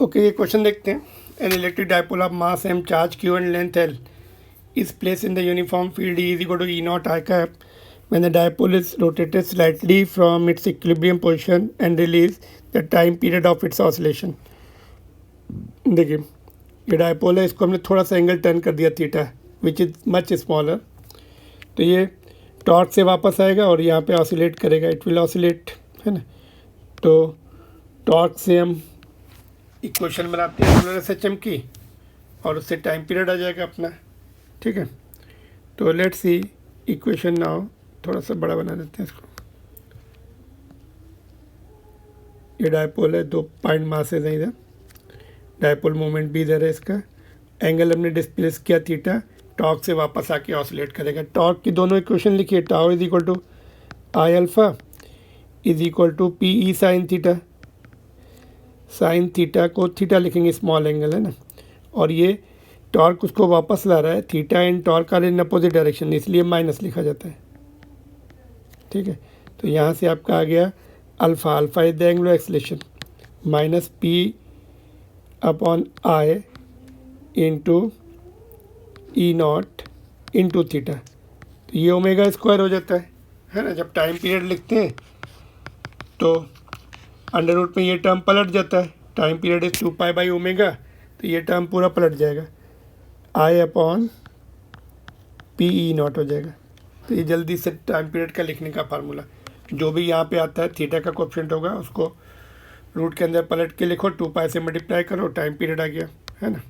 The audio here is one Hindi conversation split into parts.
ओके, ये क्वेश्चन देखते हैं। An electric dipole of mass m, charge q and length l is placed in the uniform field E is equal to E naught I cap when the dipole is rotated slightly from its equilibrium position and release the time period of its oscillation। देखिए ये डायपोल है, इसको हमने थोड़ा सा एंगल टर्न कर दिया theta, which is much smaller. तो ये टॉर्क से वापस आएगा और यहाँ पे ऑसिलेट करेगा, इट विल ऑसिलेट, है ना। तो टॉर्क से हम इक्वेशन बनाते हैं एंगुलर एसएचएम की और उससे टाइम पीरियड आ जाएगा अपना, ठीक है। तो लेट्स सी इक्वेशन नाउ, थोड़ा सा बड़ा बना देते हैं इसको। ये डायपोल है, 2 पॉइंट मासेस हैं इधर, डायपोल मोमेंट भी इधर है, इसका एंगल हमने डिस्प्लेस किया थीटा, टॉर्क से वापस आके ऑसिलेट करेगा। टॉर्क की दोनों इक्वेशन लिखिए, tau is equal to I alpha is equal to p E sine theta. Sine theta को थीटा लिखेंगे, स्मॉल एंगल है ना, और ये टॉर्क उसको वापस ला रहा है, theta and torque are in opposite direction, इसलिए माइनस लिखा जाता है, ठीक है। तो यहाँ से आपका आ गया alpha, alpha is the angular acceleration, minus P upon I into E not into theta. तो ये ओमेगा स्क्वायर हो जाता है ना। जब टाइम पीरियड लिखते हैं तो अंडर रूट में ये टर्म पलट जाता है, time period is 2 pi by omega, तो ये टर्म पूरा पलट जाएगा, आई अपॉन पी ई नॉट हो जाएगा। तो ये जल्दी से टाइम पीरियड का लिखने का फार्मूला, जो भी यहाँ पे आता है थीटा का कोएफिशिएंट होगा उसको रूट के अंदर पलट के लिखो, 2 पाई से मल्टीप्लाई करो, टाइम पीरियड आ गया, है ना।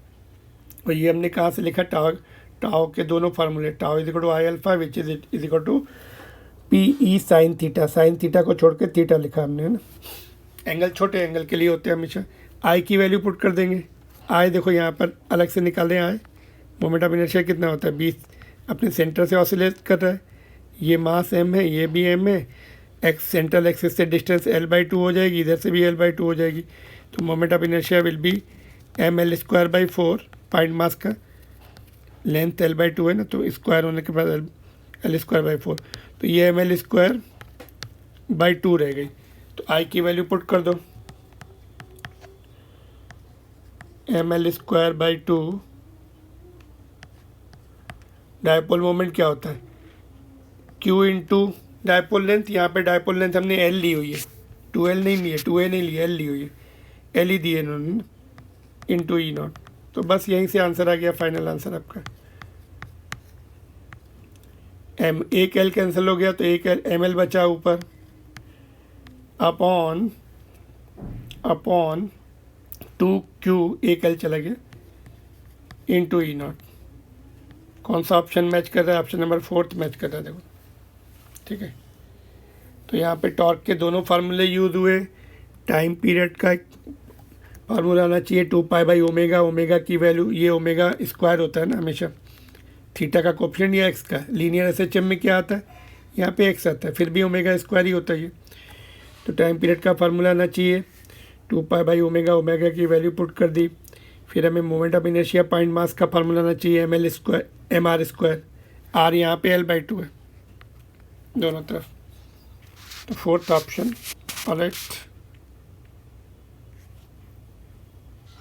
और ये हमने कहाँ से लिखा, टाओ के दोनों फार्मूले, tau is equal to I alpha which is equal to p E sine theta, sine theta को छोड़ के थीटा लिखा हमने, है ना। एंगल छोटे एंगल के लिए होते हैं हमेशा। आई की वैल्यू पुट कर देंगे, आई देखो यहाँ पर अलग से निकालें, आई मोमेंट ऑफ इनर्शिया कितना होता है, 20, अपने सेंटर से ऑसिलेट कर रहा है, ये मास एम है, ये भी एम है, एक्स सेंट्रल एक्सिस से डिस्टेंस L/2 हो जाएगी, इधर से भी L/2 हो जाएगी। तो moment of inertia will be ml square by 4, point mass का लेंथ L/2 है ना, तो स्क्वायर होने के बाद L स्क्वायर बाई 4, तो ये ml स्क्वायर बाई 2 रह गई। तो आई की वैल्यू पुट कर दो, ml square by 2, dipole moment क्या होता है, Q इंटू डायपोल लेंथ, यहाँ पे डायपोल लेंथ हमने L ली हुई है, 2L नहीं ली है, 2A नहीं ली है, L ली हुई है, L ही दी है इन्होंने, इंटू ई नॉट। तो बस यहीं से आंसर आ गया, फाइनल आंसर आपका। एम, एक L कैंसिल हो गया तो एक ML बचा ऊपर, अपॉन 2Q, एक L चला गया, इंटू ई नॉट। कौन सा ऑप्शन मैच कर रहा है, ऑप्शन नंबर 4 मैच कर रहा है, देखो, ठीक है। तो यहाँ पे टॉर्क के दोनों फार्मूले यूज़ हुए, टाइम पीरियड का फार्मूला आना चाहिए 2 पाई बाई ओमेगा, ओमेगा की वैल्यू, ये ओमेगा स्क्वायर होता है ना हमेशा, थीटा का कोएफिशिएंट या एक्स का, लीनियर एसएचएम में क्या आता है, यहाँ पे एक्स आता है, फिर भी ओमेगा स्क्वायर ही होता है ये। तो टाइम पीरियड का फार्मूला आना चाहिए 2 पाई बाई ओमेगा, ओमेगा की वैल्यू पुट कर दी, फिर हमें moment of inertia point mass का फार्मूला आना चाहिए ml square mr square, r यहाँ पे L/2 है दोनों तरफ। तो 4th ऑप्शन, ऑलराइट।